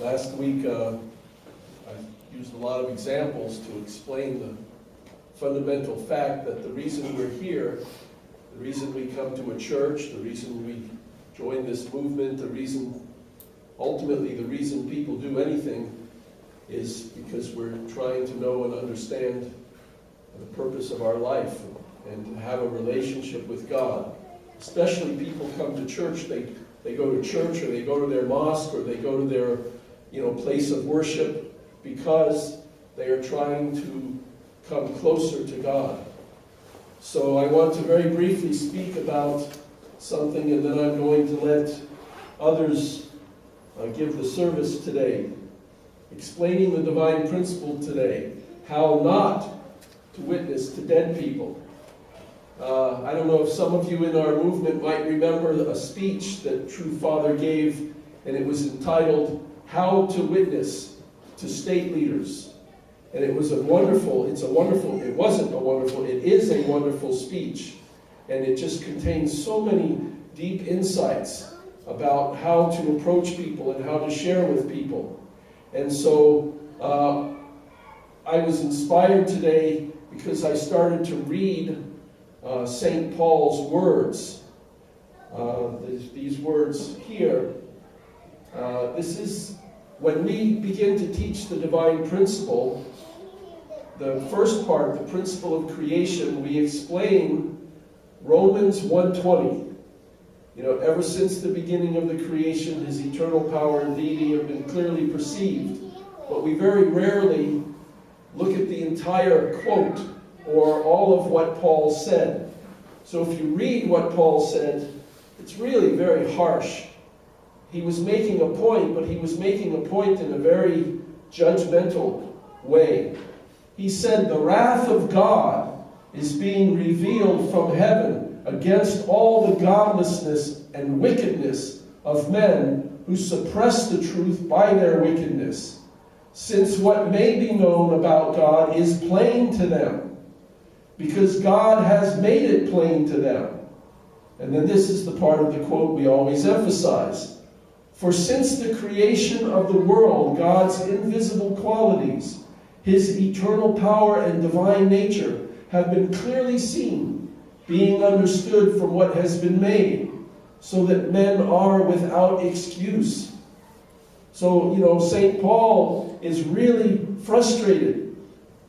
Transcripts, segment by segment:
Last week, I used a lot of examples to explain the fundamental fact that the reason we're here, the reason we come to a church, the reason we join this movement, ultimately the reason people do anything is because we're trying to know and understand the purpose of our life and to have a relationship with God. Especially people come to church, they go to church or they go to their mosque or they go to their place of worship because they are trying to come closer to God. So I want to very briefly speak about something, and then I'm going to let others give the service today. Explaining the divine principle today, how not to witness to dead people. I don't know if some of you in our movement might remember a speech that True Father gave, and it was entitled, How to Witness to State Leaders. And it is a wonderful speech. And it just contains so many deep insights about how to approach people and how to share with people. And so I was inspired today because I started to read St. Paul's words. These words here. This is when we begin to teach the divine principle, the first part, the principle of creation, we explain Romans 1:20. Ever since the beginning of the creation, his eternal power and deity have been clearly perceived. But we very rarely look at the entire quote or all of what Paul said. So if you read what Paul said, it's really very harsh. He was making a point, but he was making a point in a very judgmental way. He said, the wrath of God is being revealed from heaven against all the godlessness and wickedness of men who suppress the truth by their wickedness, since what may be known about God is plain to them, because God has made it plain to them. And then this is the part of the quote we always emphasize. For since the creation of the world, God's invisible qualities, his eternal power and divine nature have been clearly seen, being understood from what has been made, so that men are without excuse. So, St. Paul is really frustrated.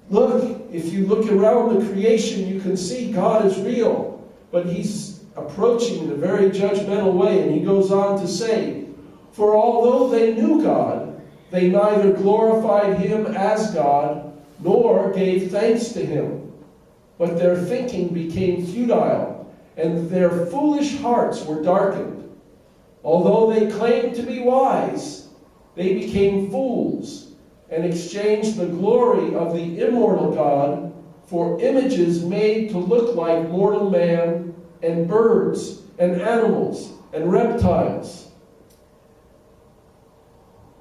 Look, if you look around the creation, you can see God is real. But he's approaching in a very judgmental way, and he goes on to say, for although they knew God, they neither glorified him as God, nor gave thanks to him. But their thinking became futile, and their foolish hearts were darkened. Although they claimed to be wise, they became fools, and exchanged the glory of the immortal God for images made to look like mortal man, and birds, and animals, and reptiles.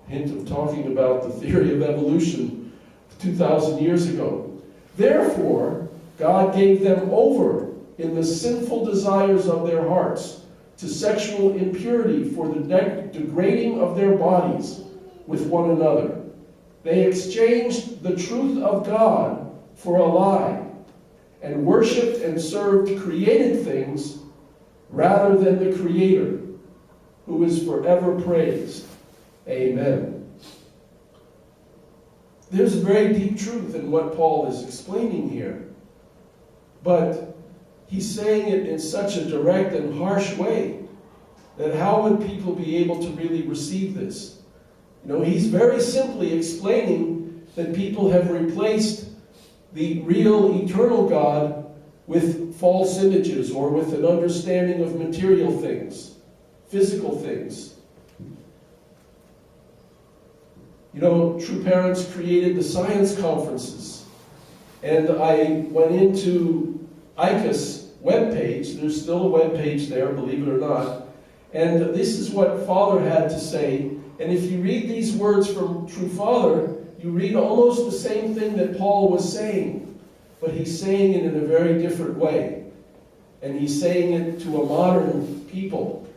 Hint of talking about the theory of evolution 2,000 years ago. Therefore, God gave them over in the sinful desires of their hearts to sexual impurity for the degrading of their bodies with one another. They exchanged the truth of God for a lie and worshipped and served created things rather than the Creator, who is forever praised. Amen. There's a very deep truth in what Paul is explaining here. But he's saying it in such a direct and harsh way that how would people be able to really receive this? He's very simply explaining that people have replaced the real eternal God with false images or with an understanding of material things, physical things. True Parents created the science conferences. And I went into ICA's webpage. There's still a webpage there, believe it or not. And this is what Father had to say. And if you read these words from True Father, you read almost the same thing that Paul was saying. But he's saying it in a very different way. And he's saying it to a modern people.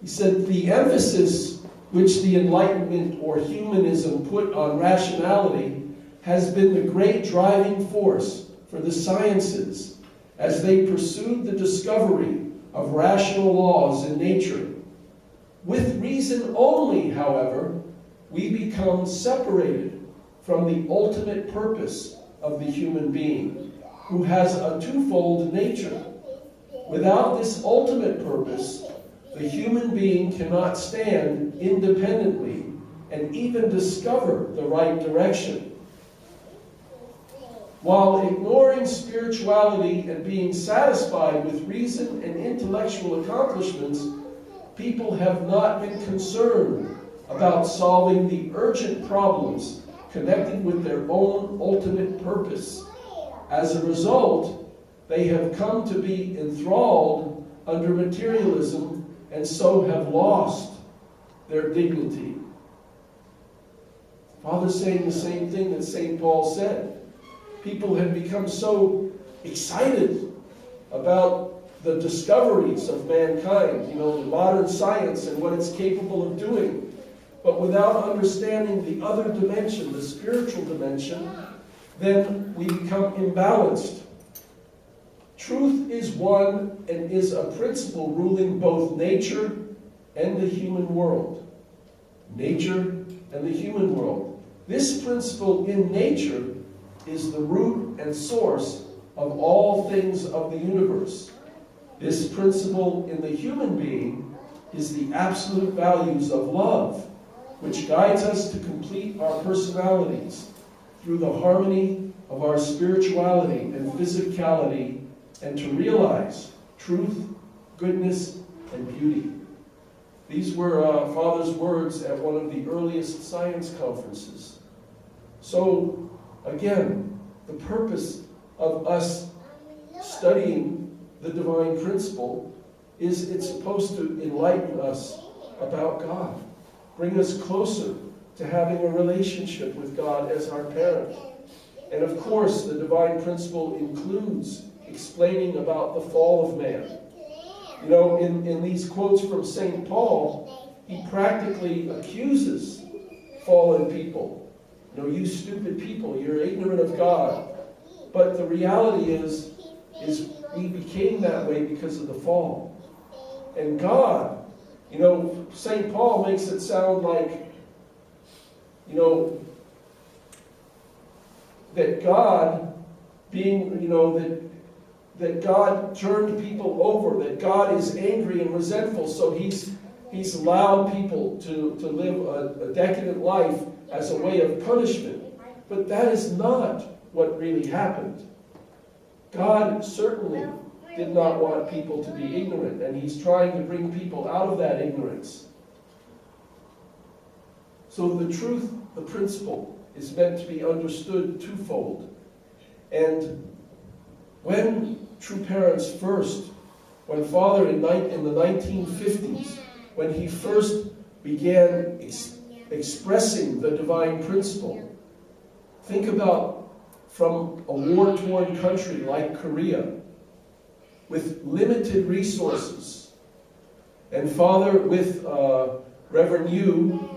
He said, the emphasis which the Enlightenment or humanism put on rationality has been the great driving force for the sciences as they pursued the discovery of rational laws in nature. With reason only, however, we become separated from the ultimate purpose of the human being, who has a twofold nature. Without this ultimate purpose, the human being cannot stand independently and even discover the right direction. While ignoring spirituality and being satisfied with reason and intellectual accomplishments, people have not been concerned about solving the urgent problems connected with their own ultimate purpose. As a result, they have come to be enthralled under materialism and so have lost their dignity. Father's saying the same thing that St. Paul said. People have become so excited about the discoveries of mankind, the modern science and what it's capable of doing. But without understanding the other dimension, the spiritual dimension, then we become imbalanced. Truth is one and is a principle ruling both nature and the human world. Nature and the human world. This principle in nature is the root and source of all things of the universe. This principle in the human being is the absolute values of love, which guides us to complete our personalities through the harmony of our spirituality and physicality, and to realize truth, goodness, and beauty. These were Father's words at one of the earliest science conferences. So, again, the purpose of us studying the divine principle is it's supposed to enlighten us about God, bring us closer to having a relationship with God as our parent. And of course, the divine principle includes explaining about the fall of man. In these quotes from St. Paul, he practically accuses fallen people. You stupid people, you're ignorant of God. But the reality is we became that way because of the fall. And God, St. Paul makes it sound like, that God being, that God turned people over, that God is angry and resentful, so he's allowed people to live a decadent life as a way of punishment. But that is not what really happened. God certainly did not want people to be ignorant, and he's trying to bring people out of that ignorance. So the truth, the principle, is meant to be understood twofold. And when true parents first, when Father in the 1950s, when he first began expressing the divine principle, think about from a war-torn country like Korea, with limited resources. And Father, with Reverend Yu,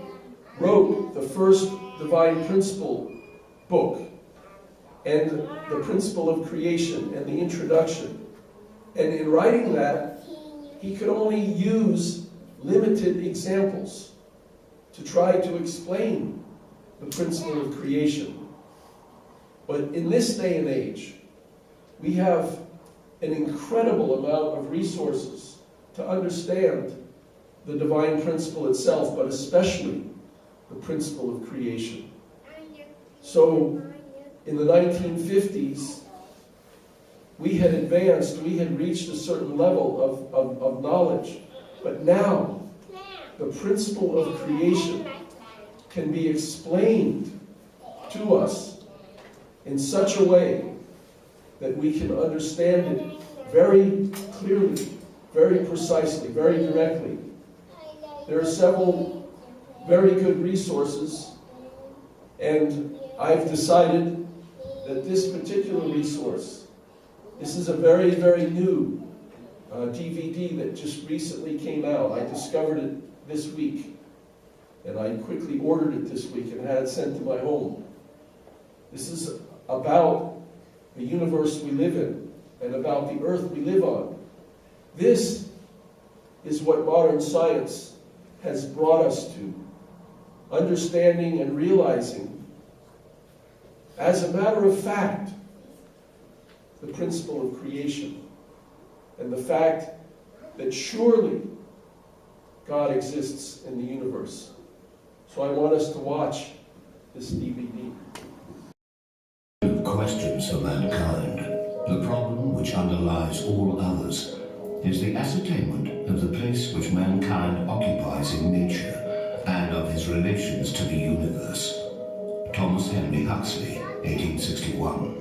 wrote the first divine principle book, and the principle of creation, and the introduction. And in writing that, he could only use limited examples to try to explain the principle of creation. But in this day and age, we have an incredible amount of resources to understand the divine principle itself, but especially the principle of creation. So, in the 1950s, we had advanced, we had reached a certain level of knowledge. But now, the principle of creation can be explained to us in such a way that we can understand it very clearly, very precisely, very directly. There are several very good resources, and I've decided that this particular resource, this is a very, very new DVD that just recently came out. I discovered it this week. and I quickly ordered it this week and had it sent to my home. This is about the universe we live in and about the earth we live on. This is what modern science has brought us to, understanding and realizing, as a matter of fact, the principle of creation and the fact that surely God exists in the universe. So I want us to watch this DVD. Questions for mankind. The problem which underlies all others is the ascertainment of the place which mankind occupies in nature and of his relations to the universe. Thomas Henry Huxley, 1861.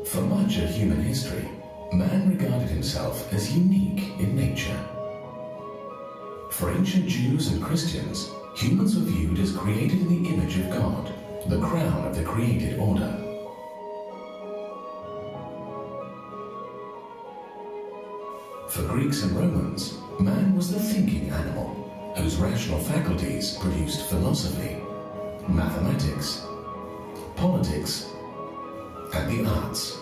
For much of human history, man regarded himself as unique in nature. For ancient Jews and Christians, humans were viewed as created in the image of God, the crown of the created order. For Greeks and Romans, man was the thinking animal, whose rational faculties produced philosophy, mathematics, politics, and the arts.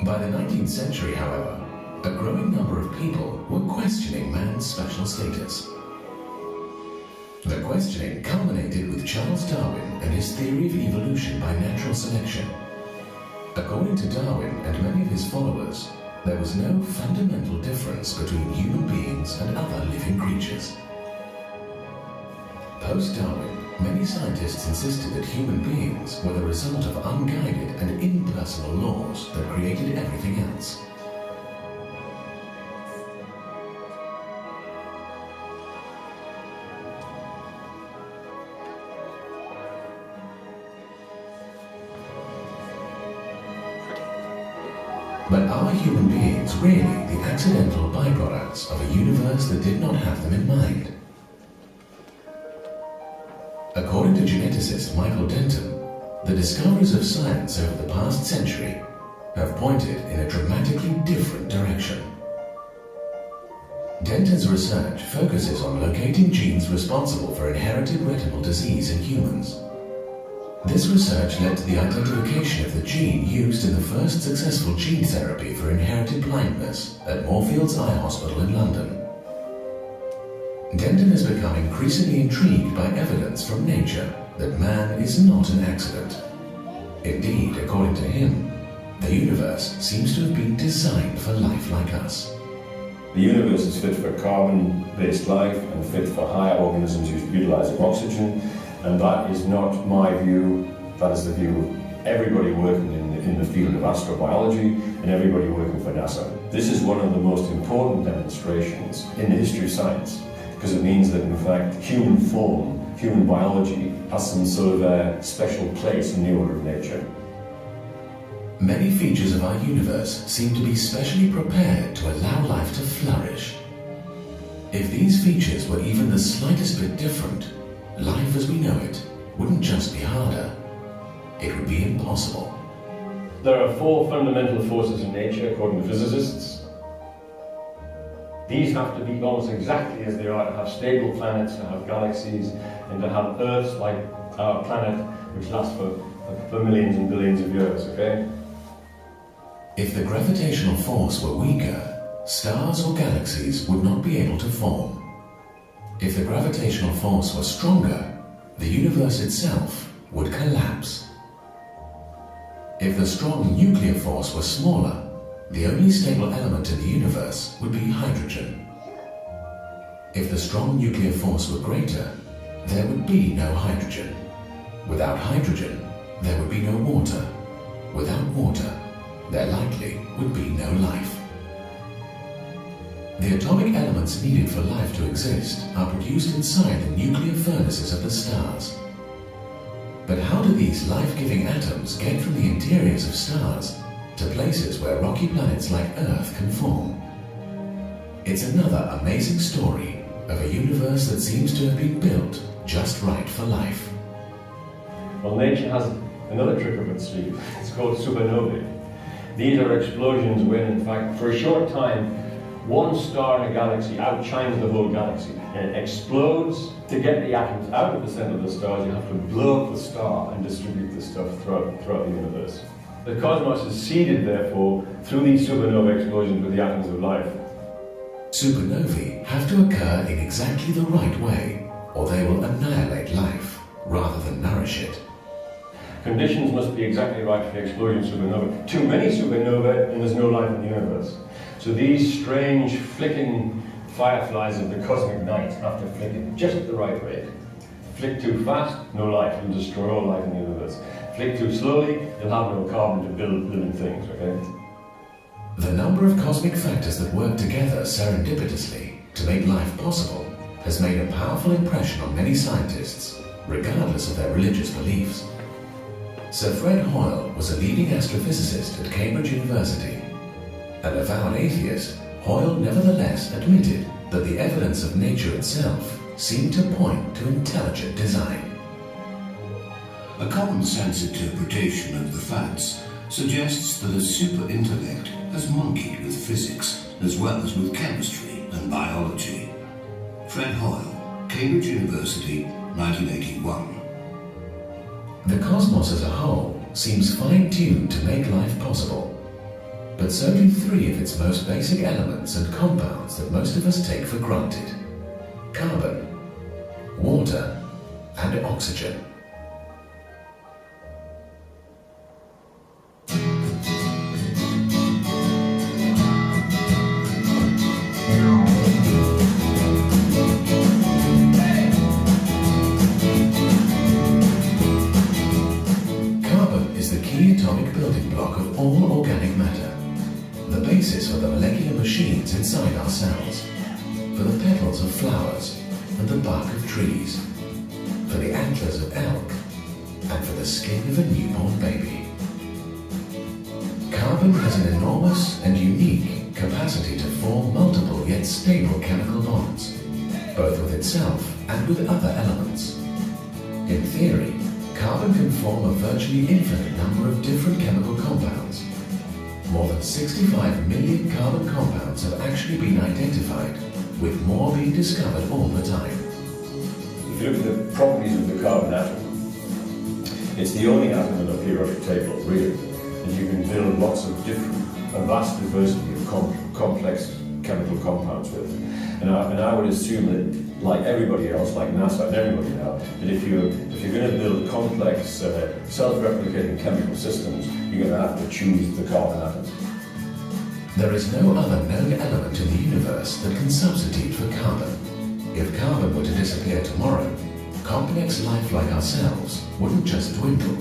By the 19th century, however, a growing number of people were questioning man's special status. The questioning culminated with Charles Darwin and his theory of evolution by natural selection. According to Darwin and many of his followers, there was no fundamental difference between human beings and other living creatures. Post-Darwin, many scientists insisted that human beings were the result of unguided and impersonal laws that created everything else. But are human beings really the accidental byproducts of a universe that did not have them in mind? According to geneticist Michael Denton, the discoveries of science over the past century have pointed in a dramatically different direction. Denton's research focuses on locating genes responsible for inherited retinal disease in humans. This research led to the identification of the gene used in the first successful gene therapy for inherited blindness at Moorfields Eye Hospital in London. Denton has become increasingly intrigued by evidence from nature that man is not an accident. Indeed, according to him, the universe seems to have been designed for life like us. The universe is fit for carbon-based life and fit for higher organisms utilizing oxygen, and that is not my view, that is the view of everybody working in the field of astrobiology and everybody working for NASA. This is one of the most important demonstrations in the history of science, because it means that in fact human form, human biology has some sort of a special place in the order of nature. Many features of our universe seem to be specially prepared to allow life to flourish. If these features were even the slightest bit different, life as we know it wouldn't just be harder, it would be impossible. There are four fundamental forces in nature, according to physicists. These have to be almost exactly as they are to have stable planets, to have galaxies, and to have Earths like our planet, which lasts for millions and billions of years, okay? If the gravitational force were weaker, stars or galaxies would not be able to form. If the gravitational force was stronger, the universe itself would collapse. If the strong nuclear force was smaller, the only stable element in the universe would be hydrogen. If the strong nuclear force were greater, there would be no hydrogen. Without hydrogen, there would be no water. Without water, there likely would be no life. The atomic elements needed for life to exist are produced inside the nuclear furnaces of the stars. But how do these life-giving atoms get from the interiors of stars to places where rocky planets like Earth can form? It's another amazing story of a universe that seems to have been built just right for life. Well, nature has another trick up its sleeve. It's called supernovae. These are explosions when, in fact, for a short time, one star in a galaxy outshines the whole galaxy, and it explodes. To get the atoms out of the center of the stars, you have to blow up the star and distribute the stuff throughout the universe. The cosmos is seeded, therefore, through these supernova explosions with the atoms of life. Supernovae have to occur in exactly the right way, or they will annihilate life rather than nourish it. Conditions must be exactly right for the explosion of supernova. Too many supernovae and there's no life in the universe. So these strange flicking fireflies of the cosmic night have to flick at just the right rate. Flick too fast, no life, you'll destroy all life in the universe. Flick too slowly, you'll have no carbon to build living things, okay? The number of cosmic factors that work together serendipitously to make life possible has made a powerful impression on many scientists, regardless of their religious beliefs. Sir Fred Hoyle was a leading astrophysicist at Cambridge University. An avowed atheist, Hoyle nevertheless admitted that the evidence of nature itself seemed to point to intelligent design. A common-sense interpretation of the facts suggests that a super-intellect has monkeyed with physics as well as with chemistry and biology. Fred Hoyle, Cambridge University, 1981. The cosmos as a whole seems fine-tuned to make life possible, but so do three of its most basic elements and compounds that most of us take for granted: carbon, water, and oxygen. All organic matter, the basis for the molecular machines inside our cells, for the petals of flowers and the bark of trees, for the antlers of elk, and for the skin of a newborn baby. Carbon has an enormous and unique capacity to form multiple yet stable chemical bonds, both with itself and with other elements. In theory, carbon can form a virtually infinite number of different chemical compounds. More than 65 million carbon compounds have actually been identified, with more being discovered all the time. If you look at the properties of the carbon atom, it's the only atom in the periodic table, really, and you can build lots of different, a vast diversity of complex chemical compounds with. And I would assume that, like everybody else, like NASA and everybody now, that if you're going to build complex, self-replicating chemical systems, you're going to have to choose the carbon atom. There is no other known element in the universe that can substitute for carbon. If carbon were to disappear tomorrow, complex life like ourselves wouldn't just dwindle,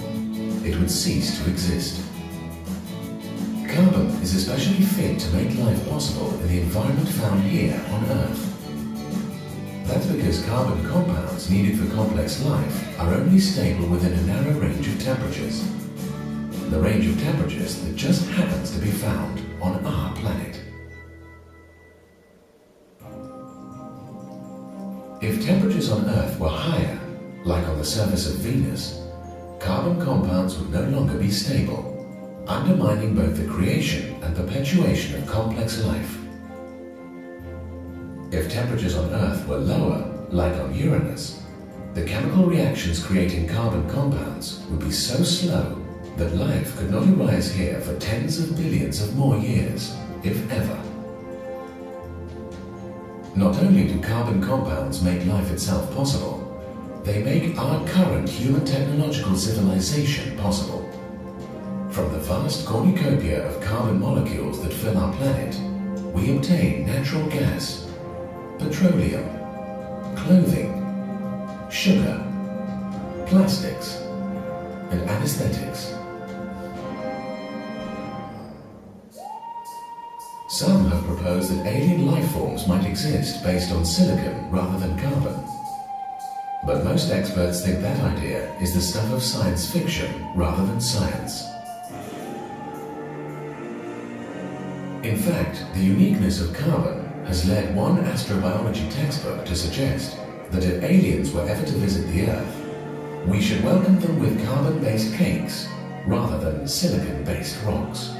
it would cease to exist. Carbon is especially fit to make life possible in the environment found here on Earth. That's because carbon compounds needed for complex life are only stable within a narrow range of temperatures. The range of temperatures that just happens to be found on our planet. If temperatures on Earth were higher, like on the surface of Venus, carbon compounds would no longer be stable, undermining both the creation and perpetuation of complex life. If temperatures on Earth were lower, like on Uranus, the chemical reactions creating carbon compounds would be so slow that life could not arise here for tens of billions of more years, if ever. Not only do carbon compounds make life itself possible, they make our current human technological civilization possible. From the vast cornucopia of carbon molecules that fill our planet, we obtain natural gas, petroleum, clothing, sugar, plastics, and anesthetics. Some have proposed that alien life forms might exist based on silicon rather than carbon. But most experts think that idea is the stuff of science fiction rather than science. In fact, the uniqueness of carbon has led one astrobiology textbook to suggest that if aliens were ever to visit the Earth, we should welcome them with carbon-based cakes rather than silicon-based rocks.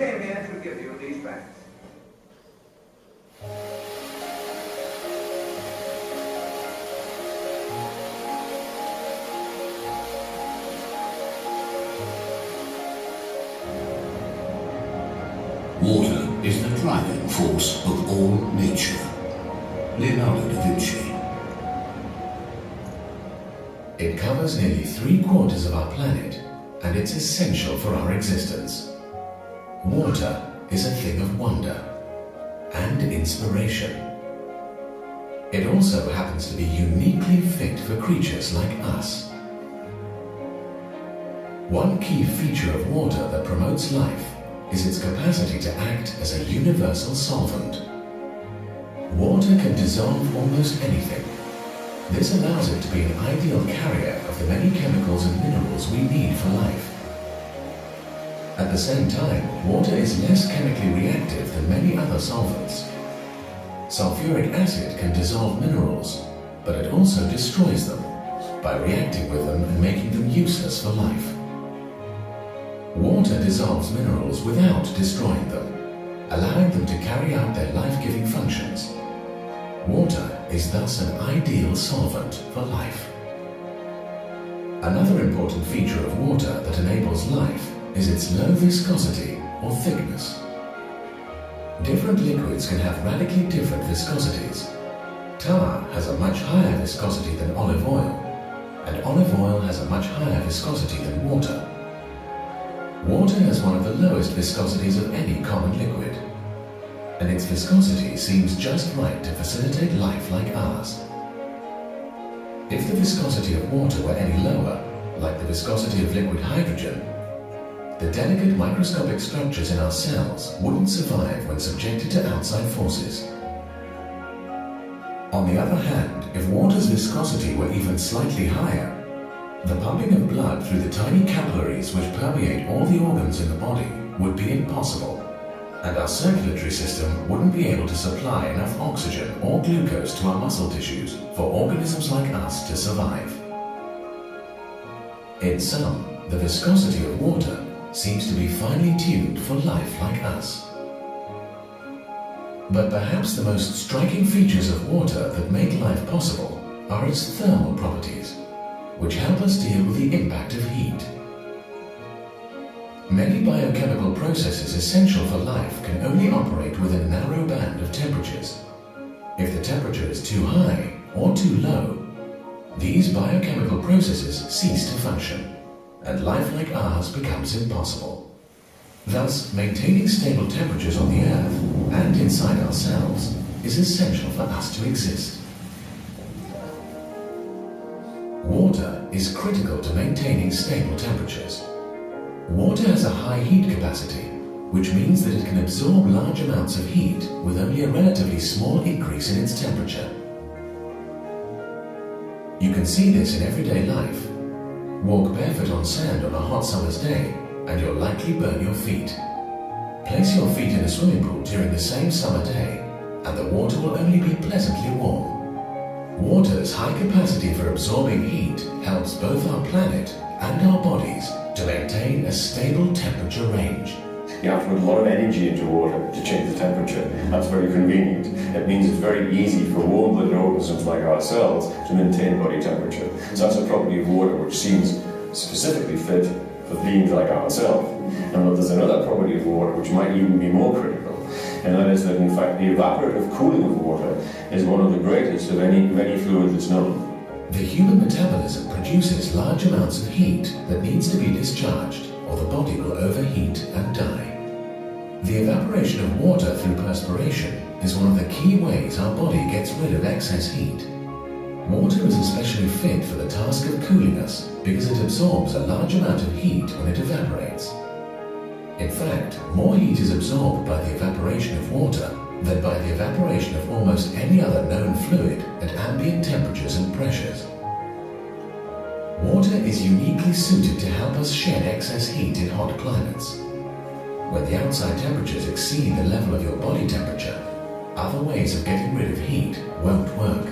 came here to give you these facts. Water is the driving force of all nature. Leonardo da Vinci. It covers nearly 3/4 of our planet, and it's essential for our existence. Water is a thing of wonder and inspiration. It also happens to be uniquely fit for creatures like us. One key feature of water that promotes life is its capacity to act as a universal solvent. Water can dissolve almost anything. This allows it to be an ideal carrier of the many chemicals and minerals we need for life. At the same time, water is less chemically reactive than many other solvents. Sulfuric acid can dissolve minerals, but it also destroys them by reacting with them and making them useless for life. Water dissolves minerals without destroying them, allowing them to carry out their life-giving functions. Water is thus an ideal solvent for life. Another important feature of water that enables life is its low viscosity or thickness. Different liquids can have radically different viscosities. Tar has a much higher viscosity than olive oil, and olive oil has a much higher viscosity than water. Water has one of the lowest viscosities of any common liquid, and its viscosity seems just right to facilitate life like ours. If the viscosity of water were any lower, like the viscosity of liquid hydrogen, the delicate microscopic structures in our cells wouldn't survive when subjected to outside forces. On the other hand, if water's viscosity were even slightly higher, the pumping of blood through the tiny capillaries which permeate all the organs in the body would be impossible, and our circulatory system wouldn't be able to supply enough oxygen or glucose to our muscle tissues for organisms like us to survive. In sum, the viscosity of water seems to be finely tuned for life like us. But perhaps the most striking features of water that make life possible are its thermal properties, which help us deal with the impact of heat. Many biochemical processes essential for life can only operate within a narrow band of temperatures. If the temperature is too high or too low, these biochemical processes cease to function, and life like ours becomes impossible. Thus, maintaining stable temperatures on the Earth and inside ourselves is essential for us to exist. Water is critical to maintaining stable temperatures. Water has a high heat capacity, which means that it can absorb large amounts of heat with only a relatively small increase in its temperature. You can see this in everyday life. Walk barefoot on sand on a hot summer's day, and you'll likely burn your feet. Place your feet in a swimming pool during the same summer day, and the water will only be pleasantly warm. Water's high capacity for absorbing heat helps both our planet and our bodies to maintain a stable temperature range. You have to put a lot of energy into water to change the temperature. That's very convenient. It means it's very easy for warm-blooded organisms like ourselves to maintain body temperature. So that's a property of water which seems specifically fit for beings like ourselves. And there's another property of water which might even be more critical, and that is that in fact the evaporative cooling of water is one of the greatest of any fluid that's known. The human metabolism produces large amounts of heat that needs to be discharged, or the body will overheat and die. The evaporation of water through perspiration is one of the key ways our body gets rid of excess heat. Water is especially fit for the task of cooling us because it absorbs a large amount of heat when it evaporates. In fact, more heat is absorbed by the evaporation of water than by the evaporation of almost any other known fluid at ambient temperatures and pressures. Water is uniquely suited to help us shed excess heat in hot climates. When the outside temperatures exceed the level of your body temperature, other ways of getting rid of heat won't work.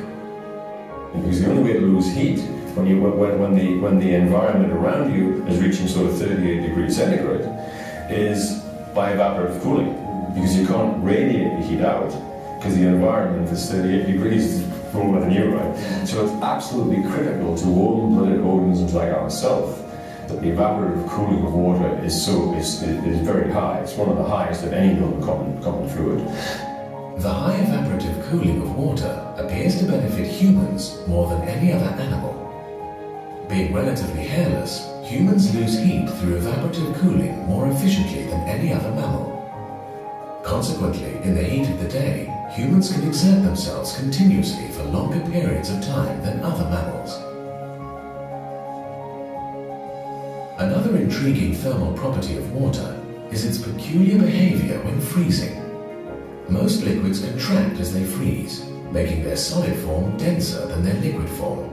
Because the only way to lose heat when the environment around you is reaching sort of 38 degrees centigrade is by evaporative cooling, because you can't radiate the heat out, because the environment is 38 degrees warmer than you, right? So it's absolutely critical to warm-blooded organisms like ourselves that the evaporative cooling of water is very high. It's one of the highest of any known common fluid. The high evaporative cooling of water appears to benefit humans more than any other animal. Being relatively hairless, humans lose heat through evaporative cooling more efficiently than any other mammal. Consequently, in the heat of the day, humans can exert themselves continuously for longer periods of time than other mammals. Another intriguing thermal property of water is its peculiar behavior when freezing. Most liquids contract as they freeze, making their solid form denser than their liquid form.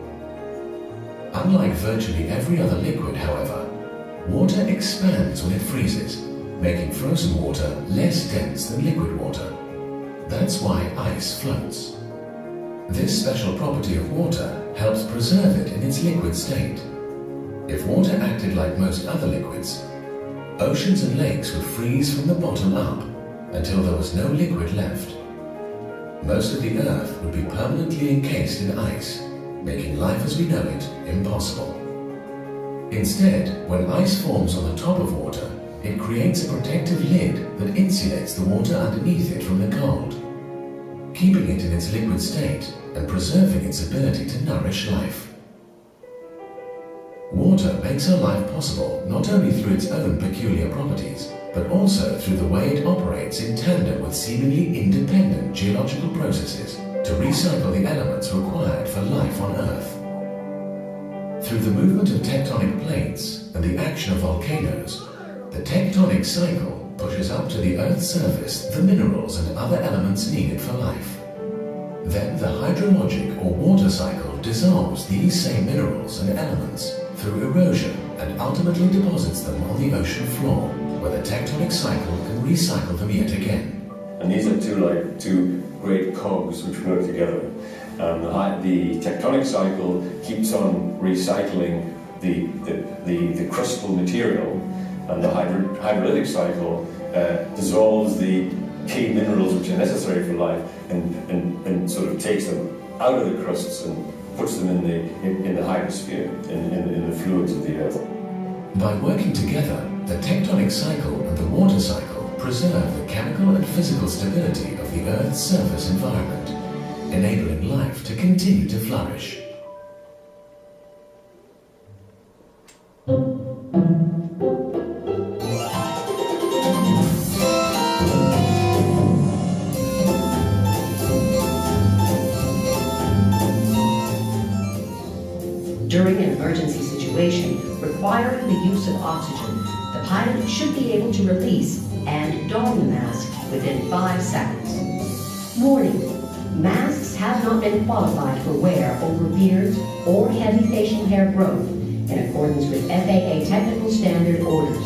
Unlike virtually every other liquid, however, water expands when it freezes, making frozen water less dense than liquid water. That's why ice floats. This special property of water helps preserve it in its liquid state. If water acted like most other liquids, oceans and lakes would freeze from the bottom up until there was no liquid left. Most of the Earth would be permanently encased in ice, making life as we know it impossible. Instead, when ice forms on the top of water, it creates a protective lid that insulates the water underneath it from the cold, keeping it in its liquid state and preserving its ability to nourish life. Water makes our life possible not only through its own peculiar properties, but also through the way it operates in tandem with seemingly independent geological processes to recycle the elements required for life on Earth. Through the movement of tectonic plates and the action of volcanoes, the tectonic cycle pushes up to the Earth's surface the minerals and other elements needed for life. Then the hydrologic or water cycle dissolves these same minerals and elements through erosion and ultimately deposits them on the ocean floor, where the tectonic cycle can recycle them yet again. And these are two great cogs which work together. The tectonic cycle keeps on recycling the crustal material, and the hydrolytic cycle dissolves the key minerals which are necessary for life and sort of takes them out of the crusts and puts them in the hydrosphere, in the fluids of the Earth. By working together, the tectonic cycle and the water cycle preserve the chemical and physical stability of the Earth's surface environment, enabling life to continue to flourish. During an emergency situation requiring the use of oxygen, the pilot should be able to release and don the mask within 5 seconds. Warning: masks have not been qualified for wear over beards or heavy facial hair growth in accordance with FAA technical standard orders.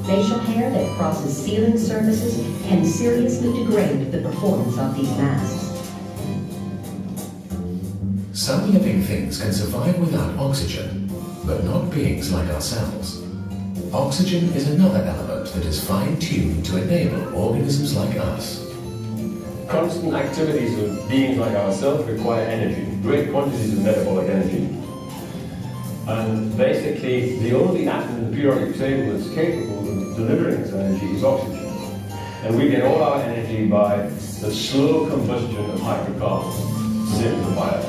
Facial hair that crosses ceiling surfaces can seriously degrade the performance of these masks. Some living things can survive without oxygen, but not beings like ourselves. Oxygen is another element that is fine-tuned to enable organisms like us. Constant activities of beings like ourselves require energy, great quantities of metabolic energy. And basically, the only atom in the periodic table that's capable of delivering this energy is oxygen. And we get all our energy by the slow combustion of hydrocarbons, same as the fire.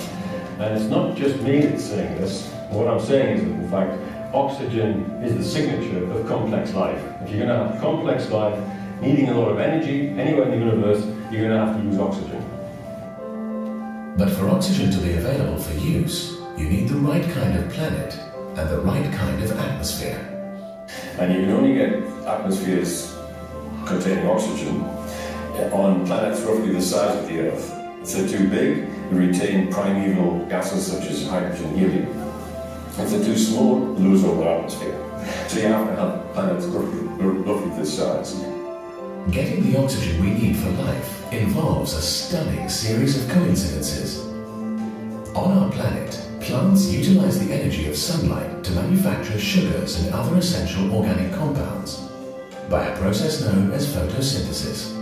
And it's not just me that's saying this. What I'm saying is that, in fact, oxygen is the signature of complex life. If you're going to have complex life needing a lot of energy anywhere in the universe, you're going to have to use oxygen. But for oxygen to be available for use, you need the right kind of planet and the right kind of atmosphere. And you can only get atmospheres containing oxygen on planets roughly the size of the Earth. If they're too big, they retain primeval gases such as hydrogen and helium. If they're too small, they lose all their atmosphere. So you have to have planets roughly this size. Getting the oxygen we need for life involves a stunning series of coincidences. On our planet, plants utilize the energy of sunlight to manufacture sugars and other essential organic compounds. by a process known as photosynthesis.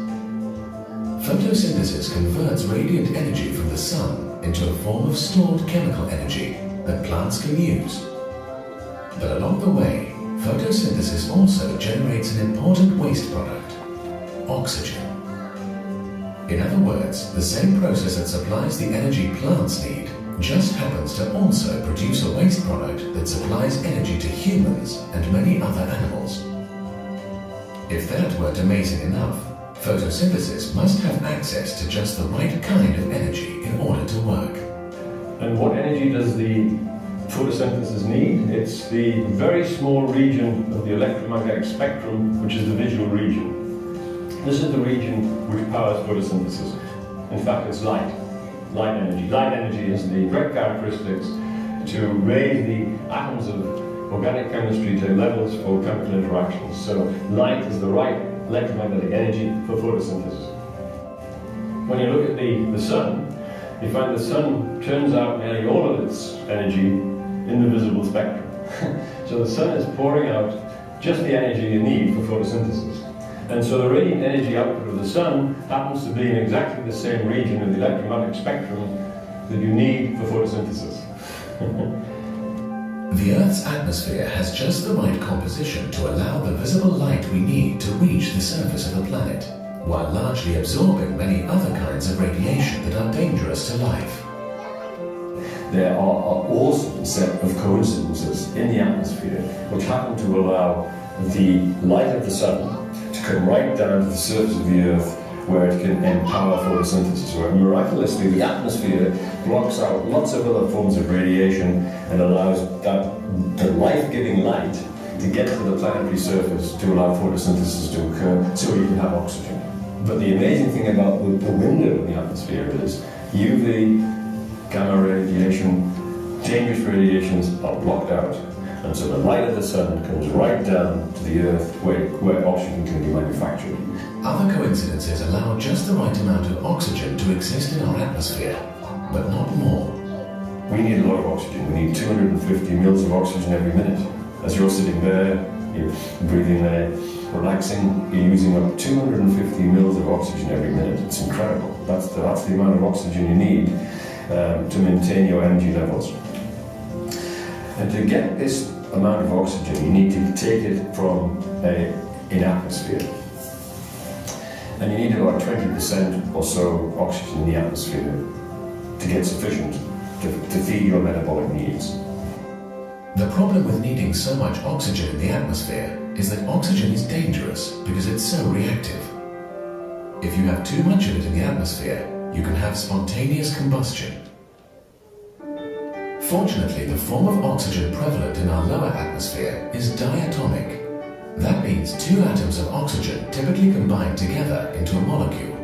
Photosynthesis converts radiant energy from the sun into a form of stored chemical energy that plants can use. But along the way, photosynthesis also generates an important waste product: oxygen. In other words, the same process that supplies the energy plants need just happens to also produce a waste product that supplies energy to humans and many other animals. If that weren't amazing enough, photosynthesis must have access to just the right kind of energy in order to work. And what energy does the photosynthesis need? It's the very small region of the electromagnetic spectrum, which is the visual region. This is the region which powers photosynthesis. In fact, it's light energy. Light energy has the direct characteristics to raise the atoms of organic chemistry to levels for chemical interactions. So light is the right electromagnetic energy for photosynthesis. When you look at the sun, you find the sun turns out nearly all of its energy in the visible spectrum. So the sun is pouring out just the energy you need for photosynthesis. And so the radiant energy output of the sun happens to be in exactly the same region of the electromagnetic spectrum that you need for photosynthesis. The Earth's atmosphere has just the right composition to allow the visible light we need to reach the surface of the planet, while largely absorbing many other kinds of radiation that are dangerous to life. There are an awesome set of coincidences in the atmosphere which happen to allow the light of the sun to come right down to the surface of the Earth, where it can empower photosynthesis. Where miraculously the atmosphere blocks out lots of other forms of radiation and allows the life-giving light to get to the planetary surface to allow photosynthesis to occur, so you can have oxygen. But the amazing thing about the window in the atmosphere is UV, gamma radiation, dangerous radiations are blocked out. And so the light of the sun comes right down to the Earth where oxygen can be manufactured. Other coincidences allow just the right amount of oxygen to exist in our atmosphere, but not more. We need a lot of oxygen. We need 250 mils of oxygen every minute. As you're sitting there, you're breathing there, relaxing, you're using up 250 mils of oxygen every minute. It's incredible. That's the amount of oxygen you need to maintain your energy levels. And to get this amount of oxygen, you need to take it from an atmosphere. And you need about 20% or so oxygen in the atmosphere to get sufficient to feed your metabolic needs. The problem with needing so much oxygen in the atmosphere is that oxygen is dangerous because it's so reactive. If you have too much of it in the atmosphere, you can have spontaneous combustion. Fortunately, the form of oxygen prevalent in our lower atmosphere is diatomic. That means two atoms of oxygen typically combine together into a molecule.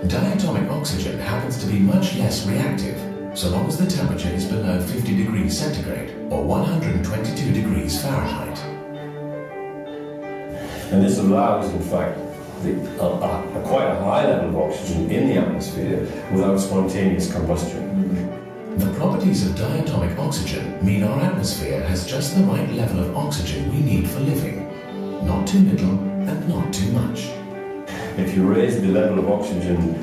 Diatomic oxygen happens to be much less reactive, so long as the temperature is below 50 degrees centigrade or 122 degrees Fahrenheit. And this allows, in fact, quite a high level of oxygen in the atmosphere without spontaneous combustion. The properties of diatomic oxygen mean our atmosphere has just the right level of oxygen we need for living. Not too little and not too much. If you raise the level of oxygen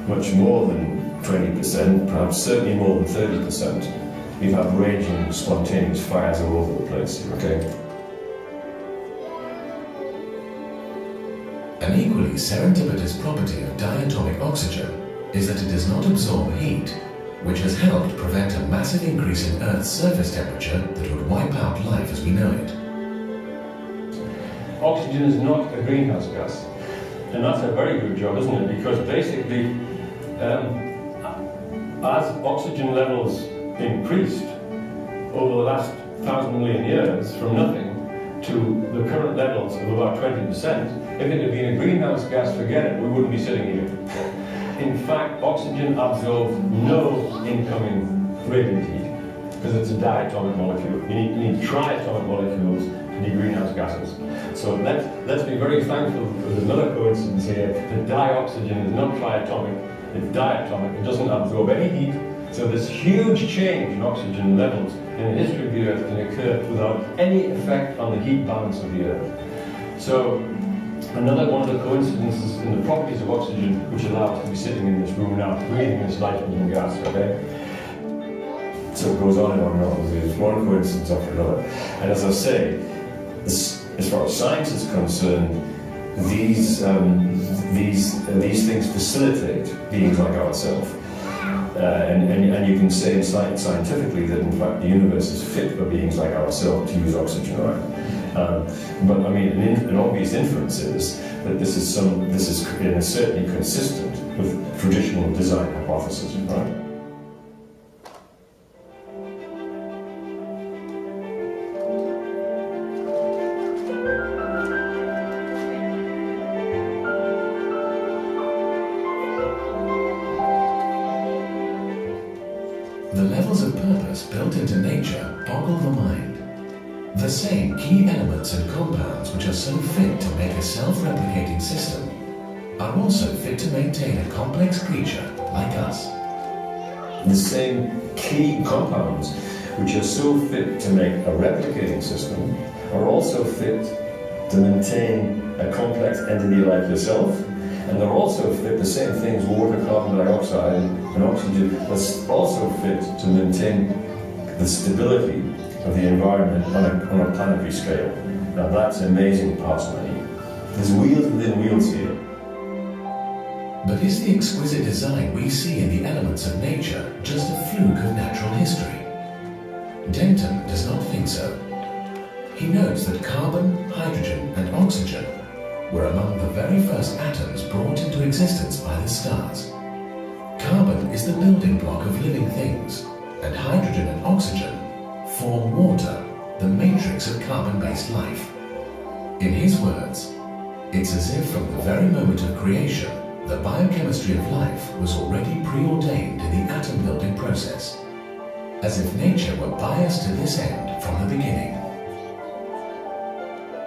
much more than 20%, perhaps certainly more than 30%, you have raging spontaneous fires all over the place, okay? An equally serendipitous property of diatomic oxygen is that it does not absorb heat, which has helped prevent a massive increase in Earth's surface temperature that would wipe out life as we know it. Oxygen is not a greenhouse gas, and that's a very good job, isn't it? Because basically, as oxygen levels increased over the last 1,000 million years from nothing to the current levels of about 20%, if it had been a greenhouse gas, forget it, we wouldn't be sitting here. In fact, oxygen absorbs no incoming radiant heat because it's a diatomic molecule. You need triatomic molecules to be greenhouse gases. So let's be very thankful that there's another coincidence here that dioxygen is not triatomic, it's diatomic. It doesn't absorb any heat. So this huge change in oxygen levels in the history of the Earth can occur without any effect on the heat balance of the Earth. So, another one of the coincidences in the properties of oxygen which allow us to be sitting in this room now, breathing this nitrogen gas, okay? So it goes on and on and on. There's one coincidence after another. And as I say, as far as science is concerned, these things facilitate beings like ourselves. And you can say scientifically that in fact the universe is fit for beings like ourselves to use oxygen, right? But I mean, an obvious inference is that this is certainly consistent with traditional design hypothesis, right? The levels of purpose built into nature boggle the mind. The same key elements and compounds which are so fit to make a self-replicating system are also fit to maintain a complex creature like us. The same key compounds which are so fit to make a replicating system are also fit to maintain a complex entity like yourself. And they're also fit, the same things, water, carbon dioxide, and oxygen, that's also fit to maintain the stability of the environment on a planetary scale. Now that's amazing parsimony. There's wheels within wheels here. But is the exquisite design we see in the elements of nature just a fluke of natural history? Denton does not think so. He notes that carbon, hydrogen, and oxygen were among the very first atoms brought into existence by the stars. Carbon is the building block of living things, and hydrogen and oxygen form water, the matrix of carbon-based life. In his words, it's as if from the very moment of creation, the biochemistry of life was already preordained in the atom-building process, as if nature were biased to this end from the beginning.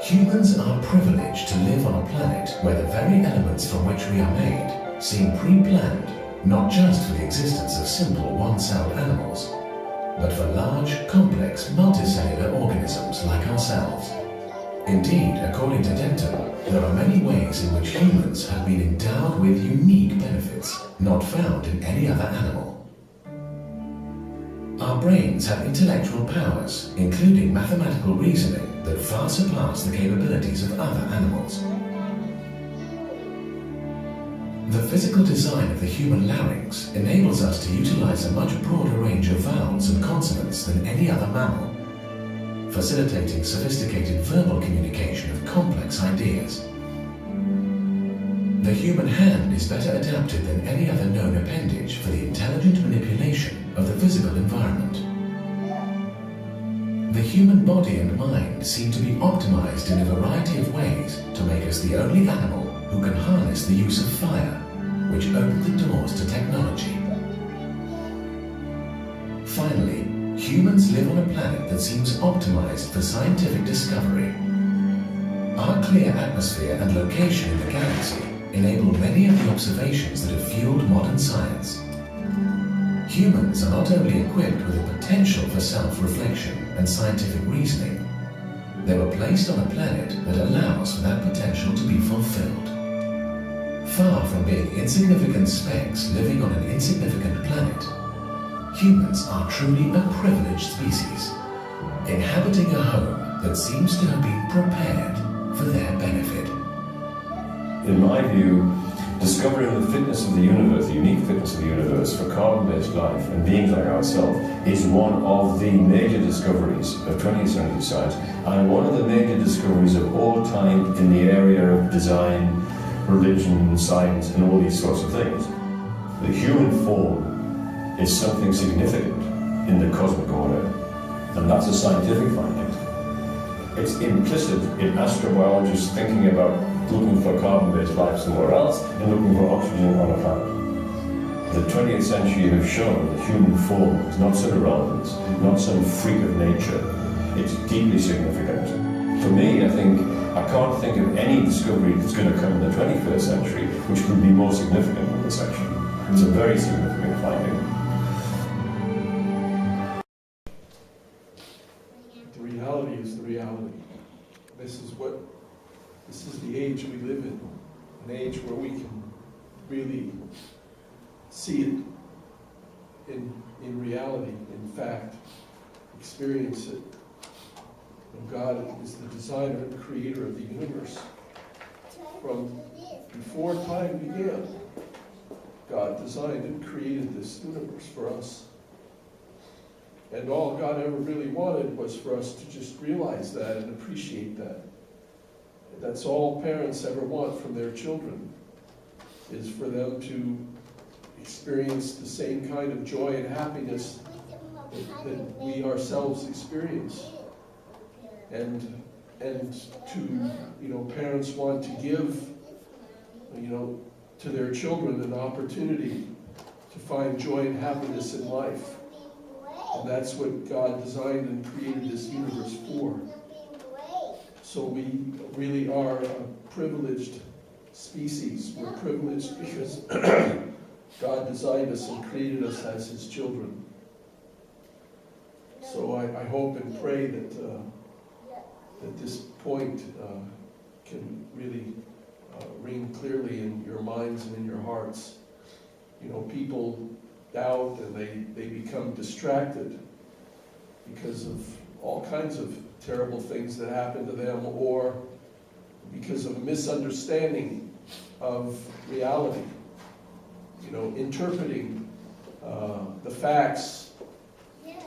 Humans are privileged to live on a planet where the very elements from which we are made seem pre-planned, not just for the existence of simple one-celled animals, but for large, complex, multicellular organisms like ourselves. Indeed, according to Denton, there are many ways in which humans have been endowed with unique benefits not found in any other animal. Our brains have intellectual powers, including mathematical reasoning, that far surpass the capabilities of other animals. The physical design of the human larynx enables us to utilize a much broader range of vowels and consonants than any other mammal, facilitating sophisticated verbal communication of complex ideas. The human hand is better adapted than any other known appendage for the intelligent manipulation of the physical environment. The human body and mind seem to be optimized in a variety of ways to make us the only animal who can harness the use of fire, which opened the doors to technology. Finally, humans live on a planet that seems optimized for scientific discovery. Our clear atmosphere and location in the galaxy enable many of the observations that have fueled modern science. Humans are not only equipped with the potential for self-reflection and scientific reasoning, they were placed on a planet that allows for that potential to be fulfilled. Far from being insignificant specks living on an insignificant planet, humans are truly a privileged species, inhabiting a home that seems to have been prepared for their benefit. In my view, discovering the fitness of the universe, the unique fitness of the universe for carbon-based life and beings like ourselves is one of the major discoveries of 20th century science and one of the major discoveries of all time in the area of design, religion, science and all these sorts of things. The human form is something significant in the cosmic order, and that's a scientific finding. It's implicit in astrobiologists thinking about looking for carbon-based life somewhere else and looking for oxygen on a planet. The 20th century have shown that human form is not some irrelevance, not some freak of nature. It's deeply significant. For me, I can't think of any discovery that's going to come in the 21st century which could be more significant than this actually. It's a very significant finding. The reality is the reality. This is what This is the age we live in, an age where we can really see it in reality, in fact, experience it. And God is the designer and creator of the universe. From before time began, God designed and created this universe for us. And all God ever really wanted was for us to just realize that and appreciate that. That's all parents ever want from their children, is for them to experience the same kind of joy and happiness that we ourselves experience. And to, parents want to give, to their children an opportunity to find joy and happiness in life. And that's what God designed and created this universe for. So we really are a privileged species. We're privileged because God designed us and created us as His children. So I hope and pray that this point can really ring clearly in your minds and in your hearts. People doubt and they become distracted because of all kinds of terrible things that happen to them, or because of a misunderstanding of reality. Interpreting the facts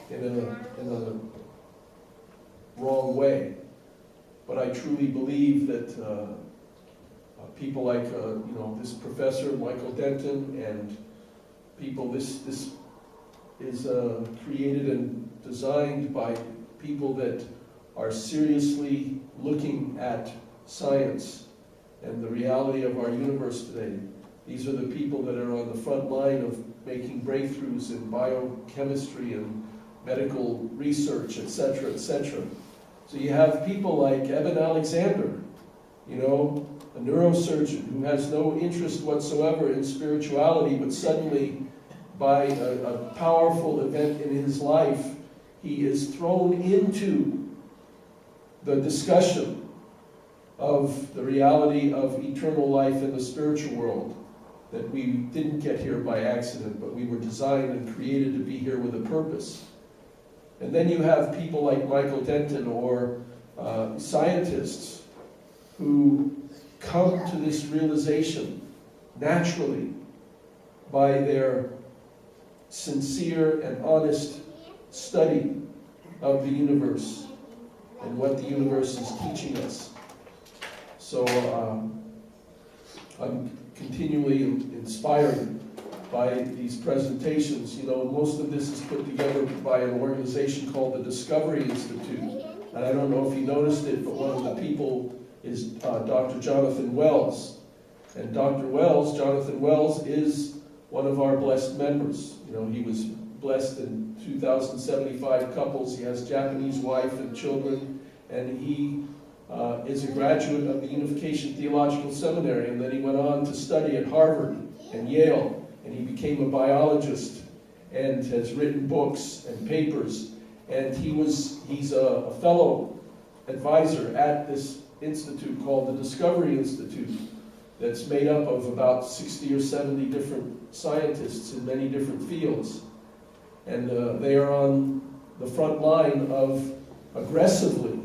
in a wrong way. But I truly believe that people like this professor Michael Denton and people, this is created and designed by people that are seriously looking at science and the reality of our universe today. These are the people that are on the front line of making breakthroughs in biochemistry and medical research, etc., etc. So you have people like Eben Alexander, a neurosurgeon who has no interest whatsoever in spirituality, but suddenly, by a powerful event in his life, he is thrown into the discussion of the reality of eternal life in the spiritual world, that we didn't get here by accident, but we were designed and created to be here with a purpose. And then you have people like Michael Denton or scientists who come to this realization naturally by their sincere and honest study of the universe and what the universe is teaching us. So I'm continually inspired by these presentations. Most of this is put together by an organization called the Discovery Institute. And I don't know if you noticed it, but one of the people is Dr. Jonathan Wells. And Jonathan Wells is one of our blessed members. He was blessed in 2,075 couples. He has a Japanese wife and children, and he is a graduate of the Unification Theological Seminary, and then he went on to study at Harvard and Yale, and he became a biologist and has written books and papers, and he's a fellow advisor at this institute called the Discovery Institute, that's made up of about 60 or 70 different scientists in many different fields. And they are on the front line of aggressively,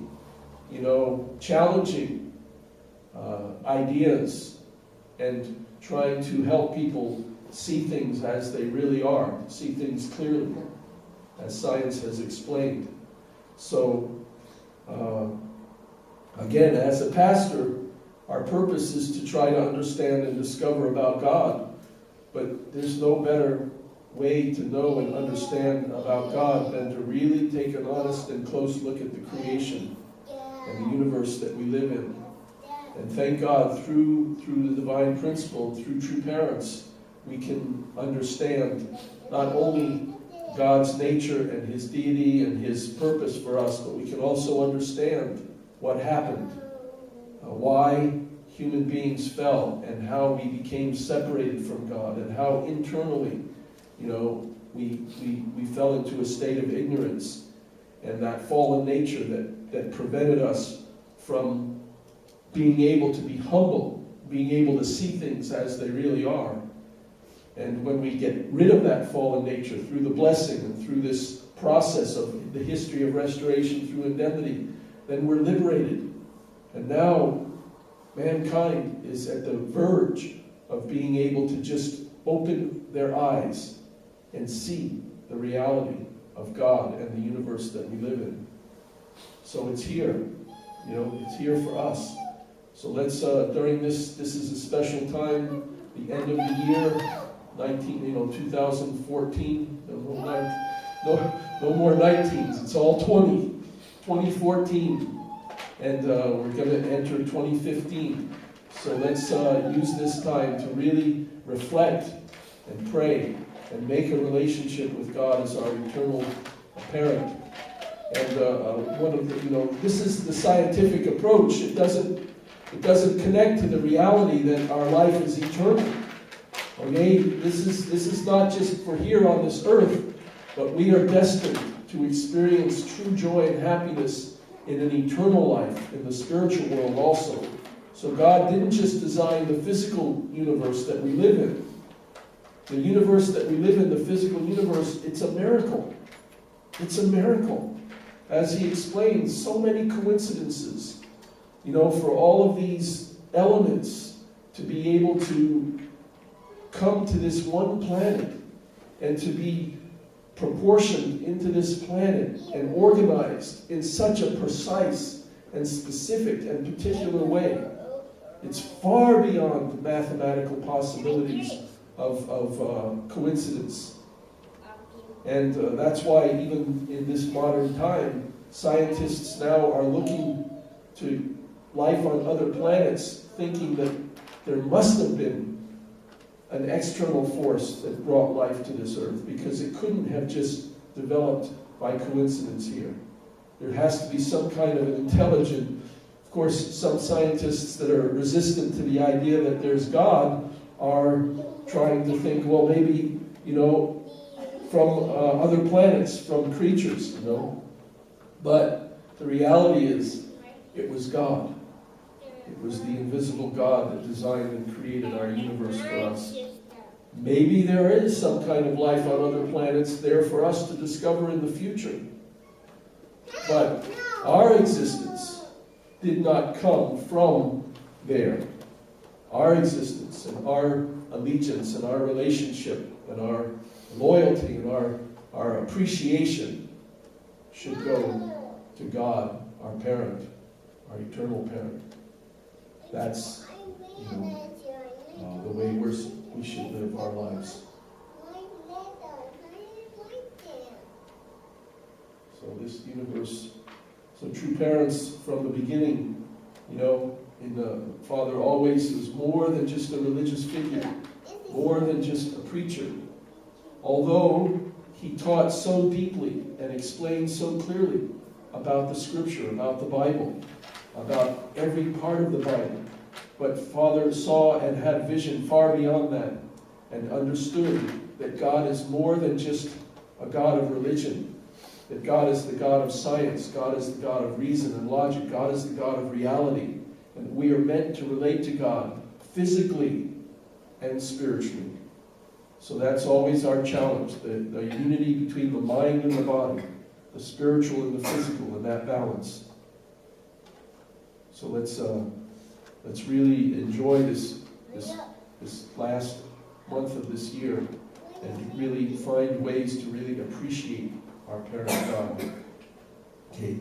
challenging ideas and trying to help people see things as they really are, see things clearly, as science has explained. So, again, as a pastor, our purpose is to try to understand and discover about God. But there's no better way to know and understand about God than to really take an honest and close look at the creation and the universe that we live in. And thank God, through the divine principle, through true parents, we can understand not only God's nature and His deity and His purpose for us, but we can also understand what happened, why human beings fell, and how we became separated from God, and how internally, we fell into a state of ignorance, and that fallen nature that prevented us from being able to be humble, being able to see things as they really are. And when we get rid of that fallen nature through the blessing and through this process of the history of restoration through indemnity, then we're liberated. And now mankind is at the verge of being able to just open their eyes and see the reality of God and the universe that we live in. So it's here, it's here for us. So let's, during this is a special time, the end of the year, 2014, no more 19s, it's all 2014. And we're going to enter 2015. So let's use this time to really reflect and pray and make a relationship with God as our eternal parent. And one of the, this is the scientific approach. It doesn't connect to the reality that our life is eternal. Okay, this is not just for here on this earth, but we are destined to experience true joy and happiness in an eternal life, in the spiritual world also. So God didn't just design the physical universe that we live in. The universe that we live in, the physical universe, it's a miracle. It's a miracle. As he explains, so many coincidences, for all of these elements to be able to come to this one planet and to be proportioned into this planet and organized in such a precise and specific and particular way. It's far beyond the mathematical possibilities of coincidence. And that's why even in this modern time, scientists now are looking to life on other planets, thinking that there must have been an external force that brought life to this earth, because it couldn't have just developed by coincidence here. There has to be some kind of an intelligent, of course, some scientists that are resistant to the idea that there's God are trying to think, well, maybe, from other planets, from creatures, But the reality is, it was God. It was the invisible God that designed and created our universe for us. Maybe there is some kind of life on other planets there for us to discover in the future. But our existence did not come from there. Our existence and our allegiance and our relationship and our loyalty and our appreciation should go to God, our parent, our eternal parent. That's, the way we should live our lives. So this universe, so true parents from the beginning, Father always was more than just a religious figure, more than just a preacher. Although he taught so deeply and explained so clearly about the Scripture, about the Bible, about every part of the Bible. But Father saw and had vision far beyond that and understood that God is more than just a God of religion, that God is the God of science, God is the God of reason and logic, God is the God of reality, and we are meant to relate to God physically and spiritually. So that's always our challenge, the unity between the mind and the body, the spiritual and the physical, and that balance. So let's really enjoy this last month of this year and really find ways to really appreciate our parent God. Okay.